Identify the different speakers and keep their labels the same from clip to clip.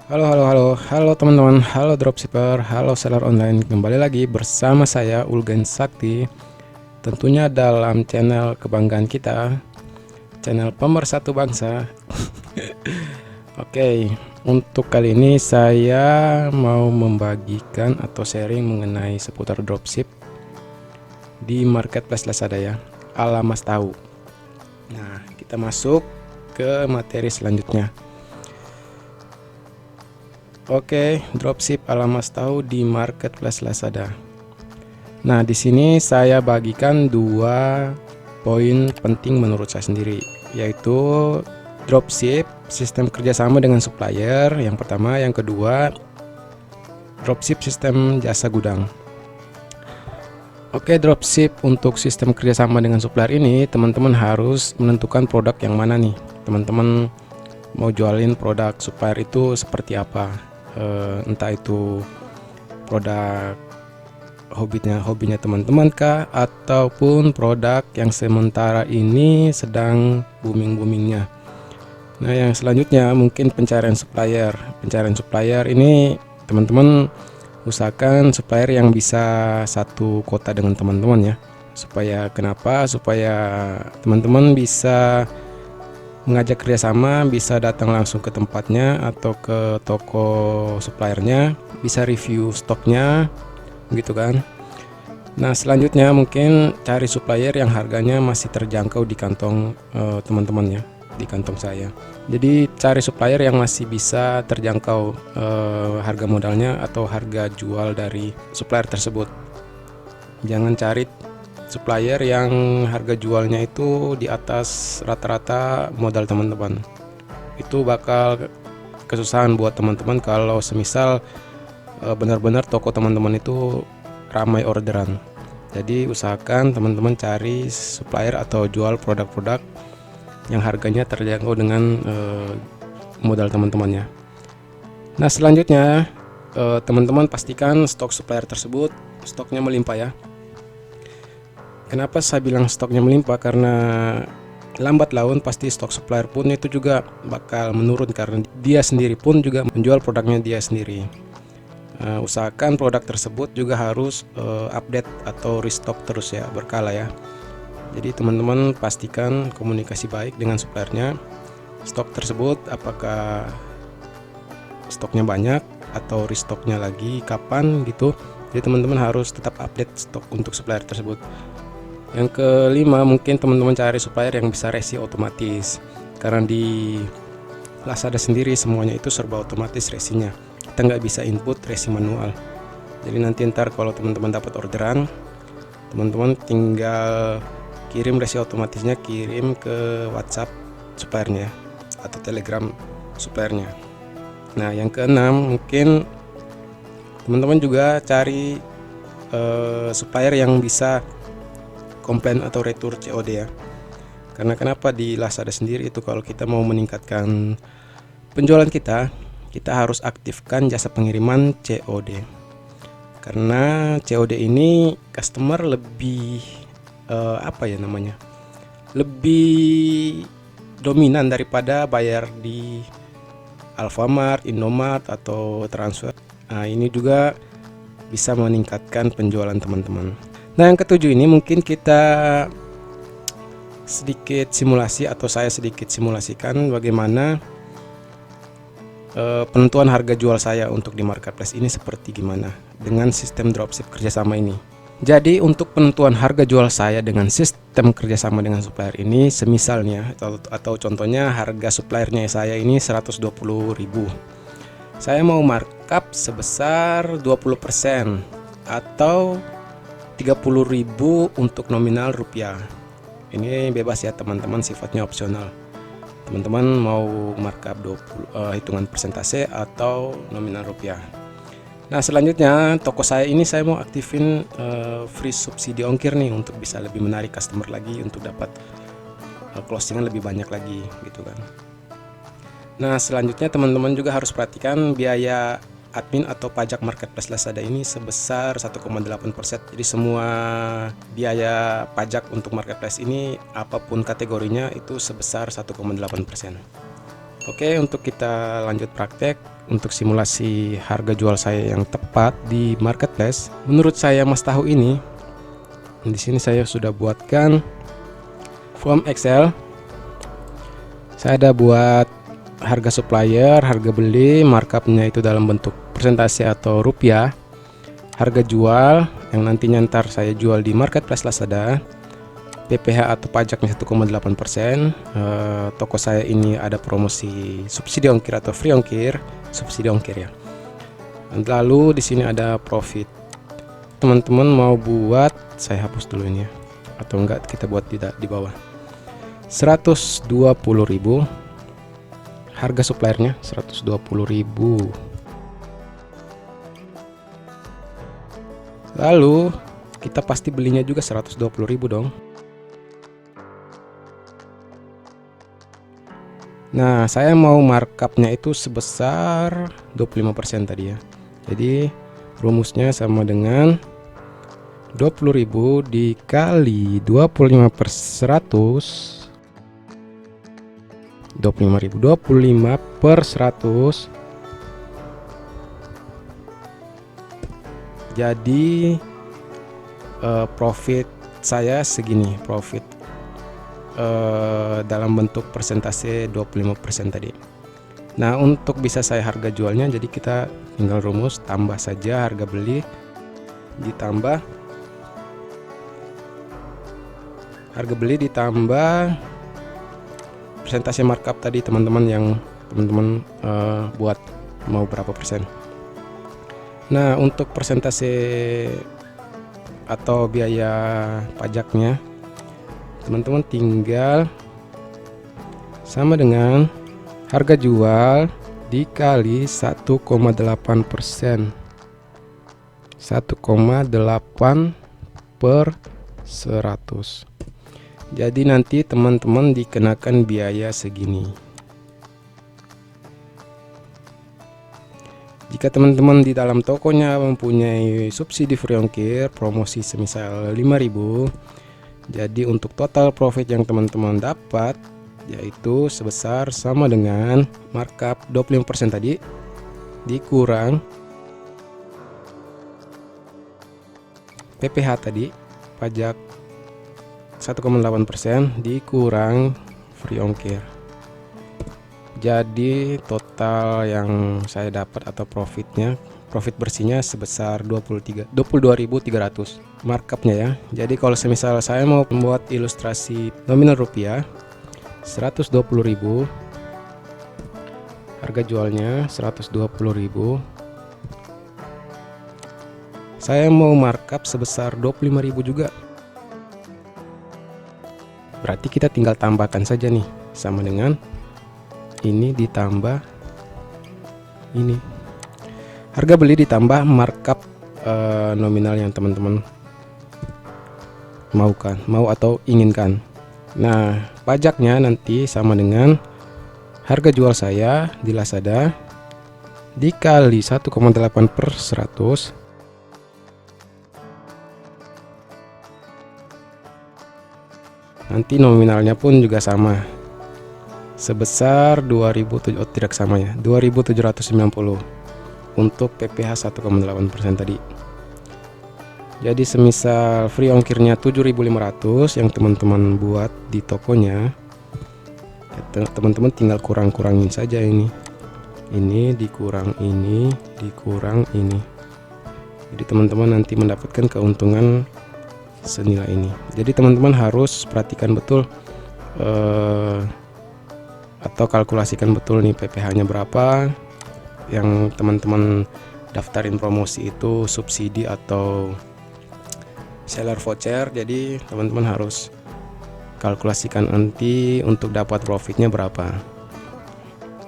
Speaker 1: Halo teman-teman, halo dropshipper, halo seller online. Kembali lagi bersama saya Ulgen Sakti. Tentunya dalam channel kebanggaan kita, channel pemersatu bangsa. Oke, untuk kali ini saya mau membagikan atau sharing mengenai seputar dropship di marketplace Lazada ya, ala Mas tahu. Nah, kita masuk ke materi selanjutnya. Oke, dropship ala Mas tahu di marketplace Lazada. Nah, di sini saya bagikan dua poin penting menurut saya sendiri, yaitu dropship, sistem kerjasama dengan supplier yang pertama, yang kedua dropship sistem jasa gudang. Oke, dropship untuk sistem kerjasama dengan supplier ini teman-teman harus menentukan produk yang mana nih. Teman-teman mau jualin produk supplier itu seperti apa, entah itu produk hobinya teman-teman kah, ataupun produk yang sementara ini sedang boomingnya. Nah, yang selanjutnya mungkin pencarian supplier. Pencarian supplier ini teman-teman usahakan supplier yang bisa satu kota dengan teman-teman ya. Supaya kenapa? Supaya teman-teman bisa mengajak kerjasama, bisa datang langsung ke tempatnya atau ke toko suppliernya, bisa review stoknya, gitu kan. Nah, selanjutnya mungkin cari supplier yang harganya masih terjangkau di kantong teman-teman ya, di kantong saya. Jadi cari supplier yang masih bisa terjangkau harga modalnya atau harga jual dari supplier tersebut. Jangan cari supplier yang harga jualnya itu di atas rata-rata modal teman-teman. Itu bakal kesusahan buat teman-teman kalau semisal benar-benar toko teman-teman itu ramai orderan. Jadi usahakan teman-teman cari supplier atau jual produk-produk yang harganya terjangkau dengan modal teman-temannya. Nah, selanjutnya teman-teman pastikan stok supplier tersebut stoknya melimpah ya. Kenapa saya bilang stoknya melimpah? Karena lambat laun pasti stok supplier pun itu juga bakal menurun karena dia sendiri pun juga menjual produknya dia sendiri. Usahakan produk tersebut juga harus update atau restock terus ya, berkala ya. Jadi teman-teman pastikan komunikasi baik dengan suppliernya. Stok tersebut apakah stoknya banyak atau restocknya lagi kapan gitu. Jadi teman-teman harus tetap update stok untuk supplier tersebut. Yang kelima, mungkin teman-teman cari supplier yang bisa resi otomatis. Karena di Lazada sendiri semuanya itu serba otomatis resinya. Kita nggak bisa input resi manual. Jadi nanti ntar kalau teman-teman dapat orderan, teman-teman tinggal kirim resi otomatisnya, kirim ke WhatsApp suppliernya atau Telegram suppliernya. Nah, yang keenam, mungkin teman-teman juga cari supplier yang bisa komplain atau retur COD ya. Karena kenapa di Lazada sendiri itu kalau kita mau meningkatkan penjualan kita harus aktifkan jasa pengiriman COD. Karena COD ini customer lebih lebih dominan daripada bayar di Alfamart, Indomart atau transfer. Nah, ini juga bisa meningkatkan penjualan teman-teman. Nah, yang ketujuh ini mungkin kita sedikit simulasi atau saya sedikit simulasikan bagaimana penentuan harga jual saya untuk di marketplace ini seperti gimana dengan sistem dropship kerjasama ini. Jadi untuk penentuan harga jual saya dengan sistem kerjasama dengan supplier ini, semisalnya atau contohnya harga suppliernya saya ini 120.000. Saya mau markup sebesar 20% atau 30.000 untuk nominal rupiah. Ini bebas ya teman-teman, sifatnya opsional. Teman-teman mau markup hitungan persentase atau nominal rupiah. Nah, selanjutnya toko saya ini saya mau aktifin free subsidi ongkir nih untuk bisa lebih menarik customer lagi untuk dapat closingan lebih banyak lagi gitu kan. Nah, selanjutnya teman-teman juga harus perhatikan biaya admin atau pajak marketplace Lazada ini sebesar 1,8%. Jadi semua biaya pajak untuk marketplace ini apapun kategorinya itu sebesar 1,8%. Oke, untuk kita lanjut praktek untuk simulasi harga jual saya yang tepat di marketplace. Menurut saya Mas Tahu ini, di sini saya sudah buatkan form Excel. Saya ada buat harga supplier, harga beli, markupnya itu dalam bentuk persentase atau rupiah, harga jual yang nantinya ntar saya jual di marketplace Lazada, PPh atau pajaknya 1,8%. Toko saya ini ada promosi subsidi ongkir atau free ongkir, subsidi ongkir ya. Lalu di sini ada profit. Teman-teman mau buat, saya hapus dulu ini ya, atau enggak kita buat di bawah. 120.000 harga suppliernya, 120.000. Lalu kita pasti belinya juga 120.000 dong. Nah, saya mau markupnya itu sebesar 25% tadi ya. Jadi rumusnya sama dengan 20.000 dikali 25 per 100, 25.000, 25 per 100. Jadi profit saya segini, profit dalam bentuk persentase 25% tadi. Nah, untuk bisa saya harga jualnya, jadi kita tinggal rumus tambah saja harga beli ditambah harga beli ditambah persentase markup tadi teman-teman, yang teman-teman buat mau berapa persen. Nah, untuk persentase atau biaya pajaknya teman-teman tinggal sama dengan harga jual dikali 1,8%, 1,8 per 100. Jadi nanti teman-teman dikenakan biaya segini. Jika teman-teman di dalam tokonya mempunyai subsidi free ongkir, promosi semisal 5.000, jadi untuk total profit yang teman-teman dapat yaitu sebesar sama dengan markup 25% tadi dikurang PPh tadi, pajak 1,8% dikurang free ongkir. Jadi total yang saya dapat atau profit bersihnya sebesar 22.300 markupnya ya. Jadi kalau semisal saya mau membuat ilustrasi nominal rupiah 120.000, harga jualnya 120.000, saya mau markup sebesar 25.000 juga. Berarti kita tinggal tambahkan saja nih, sama dengan ini ditambah ini, harga beli ditambah markup nominal yang teman-teman mau atau inginkan. Nah, pajaknya nanti sama dengan harga jual saya di Lazada dikali 1,8 per 100, nanti nominalnya pun juga sama sebesar 2.000, tidak sama ya, 2.790 untuk PPh 1,8% tadi. Jadi semisal free ongkirnya 7.500 yang teman-teman buat di tokonya, teman-teman tinggal kurang-kurangin saja ini dikurang ini, dikurang ini. Jadi teman-teman nanti mendapatkan keuntungan senilai ini. Jadi teman-teman harus perhatikan betul atau kalkulasikan betul nih PPh-nya berapa yang teman-teman daftarin promosi itu, subsidi atau seller voucher. Jadi teman-teman harus kalkulasikan nanti untuk dapat profitnya berapa.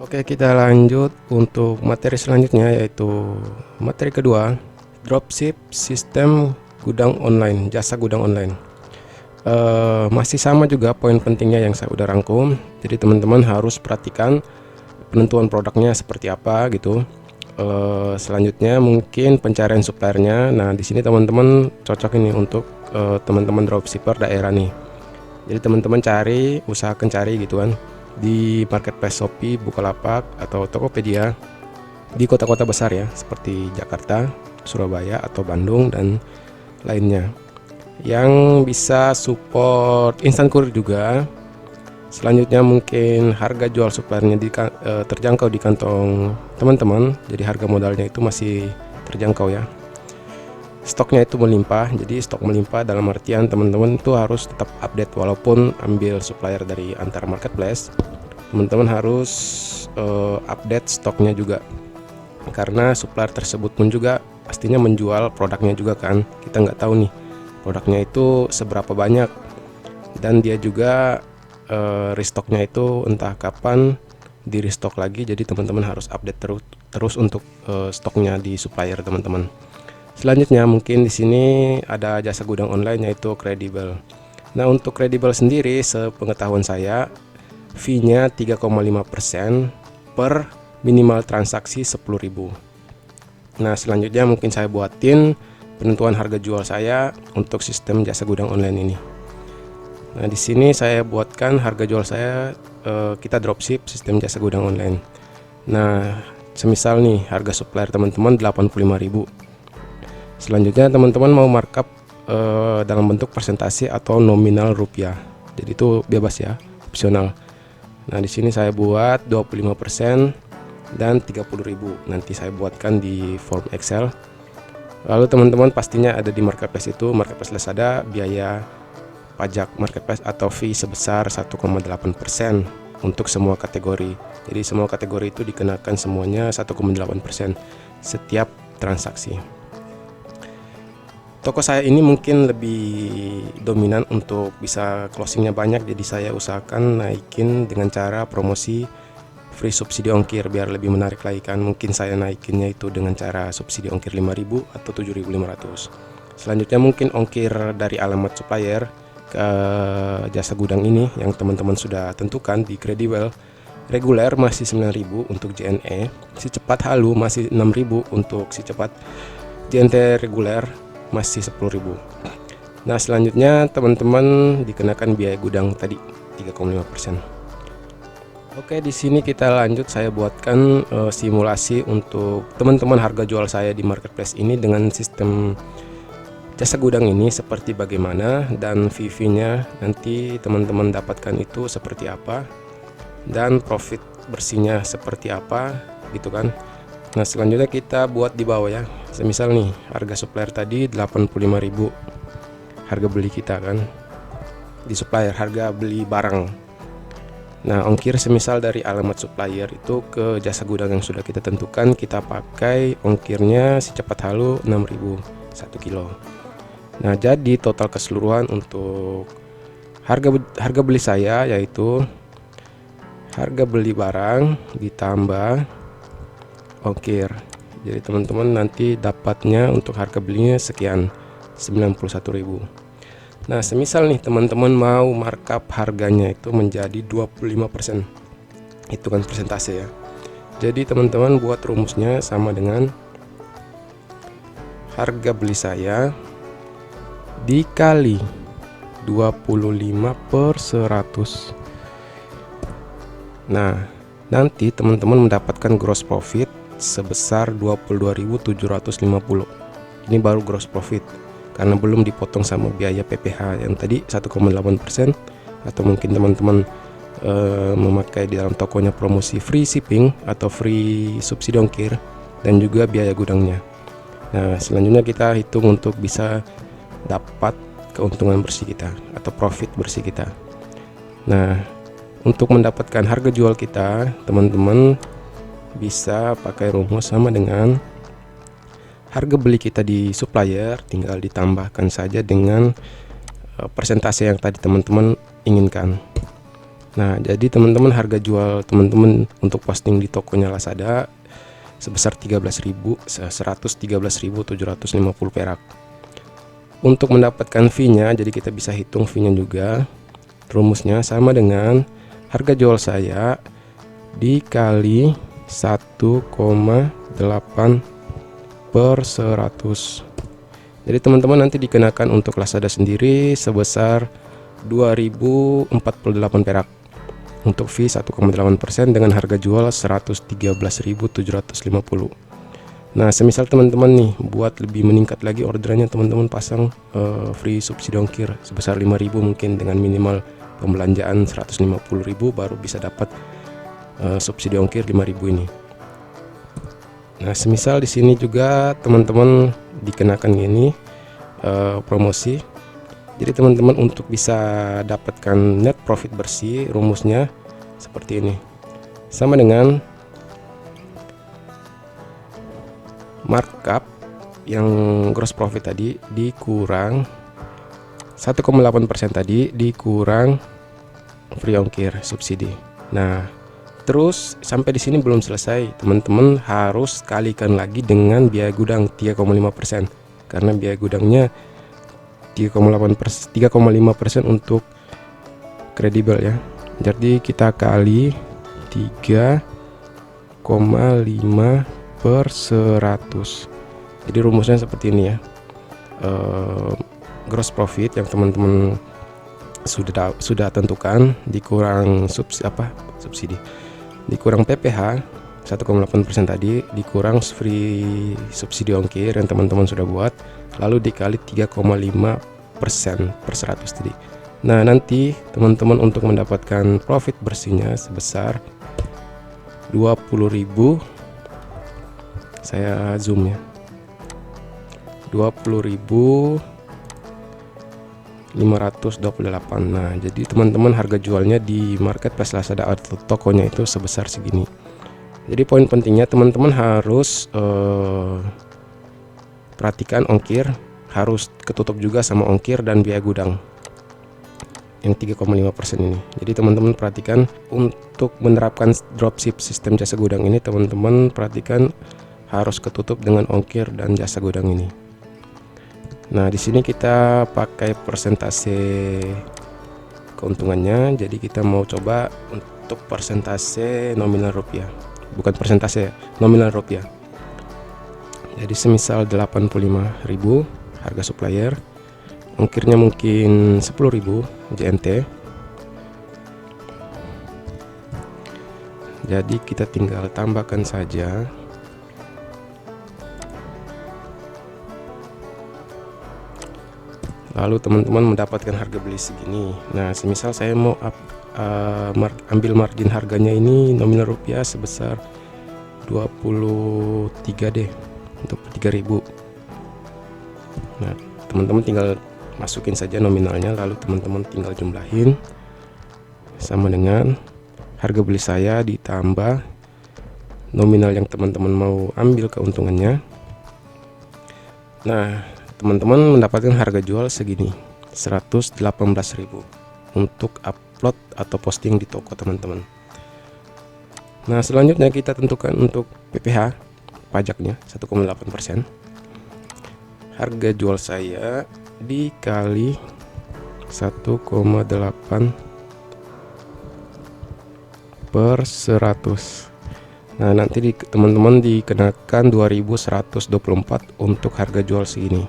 Speaker 1: Oke, kita lanjut untuk materi selanjutnya, yaitu materi kedua, dropship sistem gudang online, jasa gudang online. Masih sama juga poin pentingnya yang saya udah rangkum. Jadi teman-teman harus perhatikan penentuan produknya seperti apa gitu. Selanjutnya mungkin pencarian suppliernya. Nah, di sini teman-teman cocok ini untuk teman-teman dropshipper daerah nih. Jadi teman-teman usahakan cari gitu kan, di marketplace Shopee, Bukalapak, atau Tokopedia di kota-kota besar ya, seperti Jakarta, Surabaya, atau Bandung, dan lainnya. Yang bisa support instant courier juga. Selanjutnya mungkin harga jual suppliernya terjangkau di kantong teman-teman, jadi harga modalnya itu masih terjangkau ya. Stoknya itu melimpah, jadi stok melimpah dalam artian teman-teman itu harus tetap update walaupun ambil supplier dari antar marketplace. Teman-teman harus update stoknya juga, karena supplier tersebut pun juga pastinya menjual produknya juga kan. Kita nggak tahu nih produknya itu seberapa banyak, dan dia juga restocknya itu entah kapan di restock lagi. Jadi teman-teman harus update terus untuk stoknya di supplier teman-teman. Selanjutnya mungkin di sini ada jasa gudang online yaitu Kredibel. Nah, untuk Kredibel sendiri sepengetahuan saya fee-nya 3,5% per minimal transaksi 10.000. Nah, selanjutnya mungkin saya buatin penentuan harga jual saya untuk sistem jasa gudang online ini. Nah, di sini saya buatkan harga jual saya, kita dropship sistem jasa gudang online. Nah, semisal nih harga supplier teman-teman 85.000. Selanjutnya teman-teman mau markup dalam bentuk persentase atau nominal rupiah. Jadi itu bebas ya, opsional. Nah, di sini saya buat 25% dan 30.000. Nanti saya buatkan di form Excel. Lalu teman-teman pastinya ada di marketplace itu, marketplace Lazada, biaya pajak marketplace atau fee sebesar 1,8% untuk semua kategori. Jadi semua kategori itu dikenakan semuanya 1,8% setiap transaksi. Toko saya ini mungkin lebih dominan untuk bisa closingnya banyak, jadi saya usahakan naikin dengan cara promosi free subsidi ongkir biar lebih menarik lagi kan. Mungkin saya naikinnya itu dengan cara subsidi ongkir 5.000 atau 7.500. Selanjutnya mungkin ongkir dari alamat supplier ke jasa gudang ini yang teman-teman sudah tentukan di Kredibel. Reguler masih 9.000 untuk JNE, si cepat halu masih 6.000 untuk si cepat, JNT reguler masih 10.000. Nah, selanjutnya teman-teman dikenakan biaya gudang tadi 3,5%. Oke, di sini kita lanjut, saya buatkan simulasi untuk teman-teman harga jual saya di marketplace ini dengan sistem jasa gudang ini seperti bagaimana, dan fee-nya nanti teman-teman dapatkan itu seperti apa, dan profit bersihnya seperti apa gitu kan. Nah, selanjutnya kita buat di bawah ya. Semisal nih harga supplier tadi 85.000 harga beli kita kan di supplier, harga beli barang. Nah, ongkir semisal dari alamat supplier itu ke jasa gudang yang sudah kita tentukan, kita pakai ongkirnya si cepat halu 6.000 1 kilo. Nah, jadi total keseluruhan untuk harga beli saya yaitu harga beli barang ditambah ongkir. Jadi teman-teman nanti dapatnya untuk harga belinya sekian 91.000. Nah, semisal nih teman-teman mau markup harganya itu menjadi 25%. Itu kan persentase ya. Jadi teman-teman buat rumusnya sama dengan harga beli saya dikali 25/100. Nah, nanti teman-teman mendapatkan gross profit sebesar 22.750. Ini baru gross profit karena belum dipotong sama biaya PPh yang tadi 1,8%, atau mungkin teman-teman memakai di dalam tokonya promosi free shipping atau free subsidi ongkir dan juga biaya gudangnya. Nah, selanjutnya kita hitung untuk bisa dapat keuntungan bersih kita atau profit bersih kita. Nah, untuk mendapatkan harga jual kita, teman-teman bisa pakai rumus sama dengan harga beli kita di supplier, tinggal ditambahkan saja dengan persentase yang tadi teman-teman inginkan. Nah, jadi teman-teman harga jual teman-teman untuk posting di tokonya Lazada sebesar 113.750 perak. Untuk mendapatkan fee-nya, jadi kita bisa hitung fee-nya juga. Rumusnya sama dengan harga jual saya dikali 1,8/100. Jadi teman-teman nanti dikenakan untuk Lazada sendiri sebesar 2.048 perak. Untuk fee 1,8% dengan harga jual 113.750. Nah, semisal teman-teman nih buat lebih meningkat lagi orderannya, teman-teman pasang free subsidi ongkir sebesar 5.000 mungkin, dengan minimal pembelanjaan 150.000 baru bisa dapat subsidi ongkir 5.000 ini. Nah, semisal di sini juga teman-teman dikenakan gini promosi. Jadi teman-teman untuk bisa dapatkan net profit bersih, rumusnya seperti ini. Sama dengan markup yang gross profit tadi dikurang 1,8% tadi dikurang free ongkir subsidi. Nah, terus sampai di sini belum selesai. Teman-teman harus kalikan lagi dengan biaya gudang 3,5%, karena biaya gudangnya 3,5% untuk kredibel ya. Jadi kita kali 3,5 per 100. Jadi rumusnya seperti ini ya. Gross profit yang teman-teman sudah tentukan dikurang subsidi dikurang PPh 1,8% tadi, dikurang free subsidi ongkir yang teman-teman sudah buat, lalu dikali 3,5% per 100 tadi. Nah, nanti teman-teman untuk mendapatkan profit bersihnya sebesar 20.000, saya zoom ya, 20.528. Nah, jadi teman-teman harga jualnya di marketplace Lazada atau tokonya itu sebesar segini. Jadi poin pentingnya teman-teman harus perhatikan ongkir, harus ketutup juga sama ongkir dan biaya gudang yang 3,5% ini. Jadi teman-teman perhatikan untuk menerapkan dropship sistem jasa gudang ini, teman-teman perhatikan harus ketutup dengan ongkir dan jasa gudang ini. Nah, di sini kita pakai persentase keuntungannya. Jadi kita mau coba untuk persentase nominal rupiah, bukan persentase, nominal rupiah. Jadi semisal 85.000 harga supplier, ongkirnya mungkin 10.000 JNT. Jadi kita tinggal tambahkan saja lalu teman-teman mendapatkan harga beli segini. Nah, semisal saya mau ambil margin harganya ini nominal rupiah sebesar 23 deh untuk 3.000. Nah, teman-teman tinggal masukin saja nominalnya, lalu teman-teman tinggal jumlahin sama dengan harga beli saya ditambah nominal yang teman-teman mau ambil keuntungannya. Nah, teman-teman mendapatkan harga jual segini 118.000 untuk upload atau posting di toko teman-teman. Nah, selanjutnya kita tentukan untuk PPh pajaknya 1,8%. Harga jual saya dikali 1,8 per 100. Nah, nanti teman-teman dikenakan 2.124 untuk harga jual segini.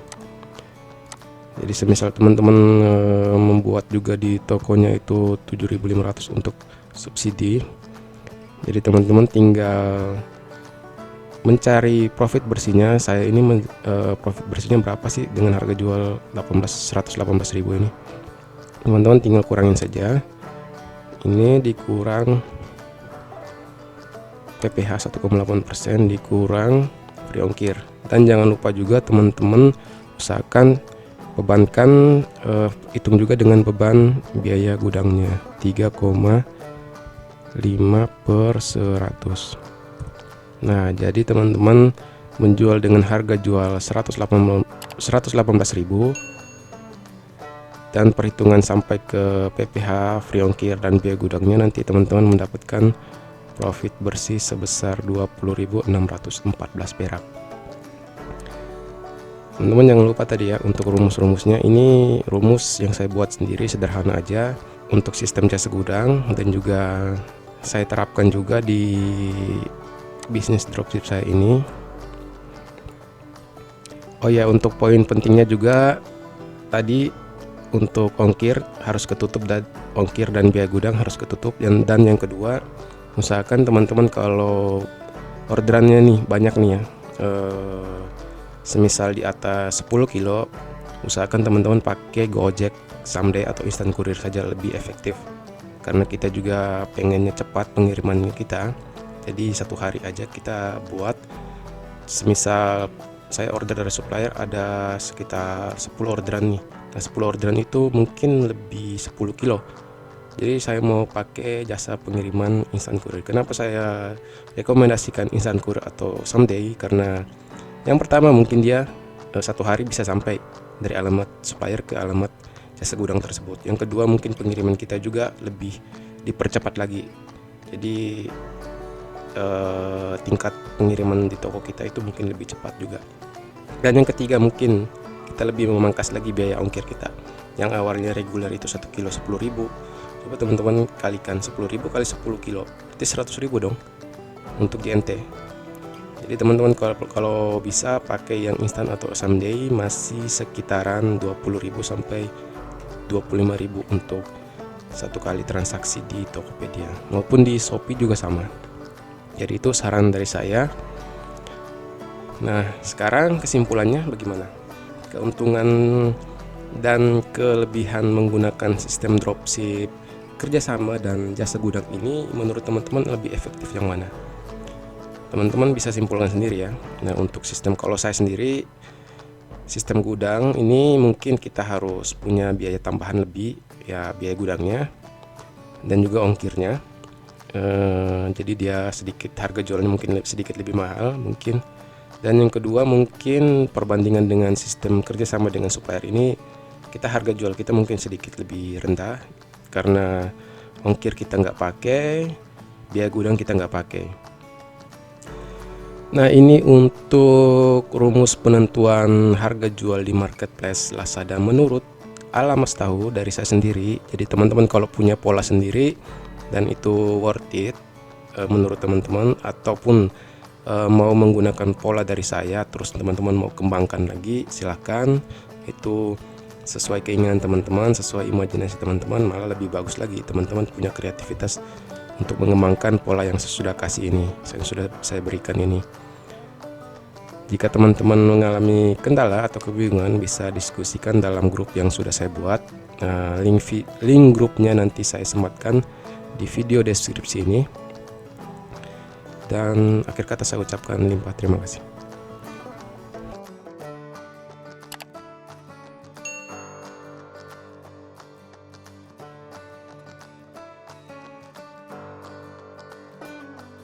Speaker 1: Jadi semisal teman-teman membuat juga di tokonya itu 7.500 untuk subsidi, jadi teman-teman tinggal mencari profit bersihnya. Saya ini profit bersihnya berapa sih dengan harga jual 118.000 ini. Teman-teman tinggal kurangin saja, ini dikurang PPh 1,8% dikurang free ongkir. Dan jangan lupa juga teman-teman usahakan bebankan, hitung juga dengan beban biaya gudangnya 3,5 per 100. Nah, jadi teman-teman menjual dengan harga jual 118.000 dan perhitungan sampai ke PPh, free ongkir dan biaya gudangnya, nanti teman-teman mendapatkan profit bersih sebesar 20.614 perak. Teman-teman jangan lupa tadi ya untuk rumus-rumusnya, ini rumus yang saya buat sendiri, sederhana aja untuk sistem jasa gudang, dan juga saya terapkan juga di bisnis dropship saya ini. Oh ya, untuk poin pentingnya juga tadi untuk ongkir harus ketutup ongkir dan biaya gudang harus ketutup. Dan yang kedua, usahakan teman-teman kalau orderannya nih banyak nih ya, semisal di atas 10 kilo, usahakan teman-teman pakai Gojek, Someday atau instan kurir saja, lebih efektif. Karena kita juga pengennya cepat pengirimannya kita. Jadi satu hari aja kita buat. Semisal saya order dari supplier ada sekitar 10 orderan nih. Nah 10 orderan itu mungkin lebih 10 kilo. Jadi saya mau pakai jasa pengiriman instan kurir. Kenapa saya rekomendasikan instan kurir atau Someday? Karena yang pertama mungkin dia satu hari bisa sampai dari alamat supplier ke alamat jasa gudang tersebut. Yang kedua mungkin pengiriman kita juga lebih dipercepat lagi. Jadi tingkat pengiriman di toko kita itu mungkin lebih cepat juga. Dan yang ketiga mungkin kita lebih memangkas lagi biaya ongkir kita. Yang awalnya reguler itu 1 kilo 10.000. Coba teman-teman kalikan 10.000 kali 10 kilo, berarti 100.000 dong untuk GNT. Jadi teman-teman kalau bisa pakai yang instan atau Someday masih sekitaran 20.000 sampai 25.000 untuk satu kali transaksi di Tokopedia, maupun di Shopee juga sama. Jadi itu saran dari saya. Nah sekarang kesimpulannya bagaimana? Keuntungan dan kelebihan menggunakan sistem dropship, kerjasama dan jasa gudang ini menurut teman-teman lebih efektif yang mana? Teman-teman bisa simpulkan sendiri ya. Nah untuk sistem, kalau saya sendiri, sistem gudang ini mungkin kita harus punya biaya tambahan lebih, ya biaya gudangnya dan juga ongkirnya. Jadi dia sedikit, harga jualnya mungkin sedikit lebih mahal mungkin. Dan yang kedua mungkin perbandingan dengan sistem kerjasama dengan supplier ini, kita harga jual kita mungkin sedikit lebih rendah karena ongkir kita nggak pakai, biaya gudang kita nggak pakai. Nah ini untuk rumus penentuan harga jual di marketplace Lazada menurut ala Mas Tahu dari saya sendiri. Jadi teman-teman kalau punya pola sendiri dan itu worth it menurut teman-teman, ataupun mau menggunakan pola dari saya terus teman-teman mau kembangkan lagi, silahkan. Itu sesuai keinginan teman-teman, sesuai imajinasi teman-teman, malah lebih bagus lagi teman-teman punya kreativitas untuk mengembangkan pola yang saya sudah kasih ini, yang sudah saya berikan ini. Jika teman-teman mengalami kendala atau kebingungan, bisa diskusikan dalam grup yang sudah saya buat. Link grupnya nanti saya sematkan di video deskripsi ini. Dan akhir kata saya ucapkan limpah terima kasih.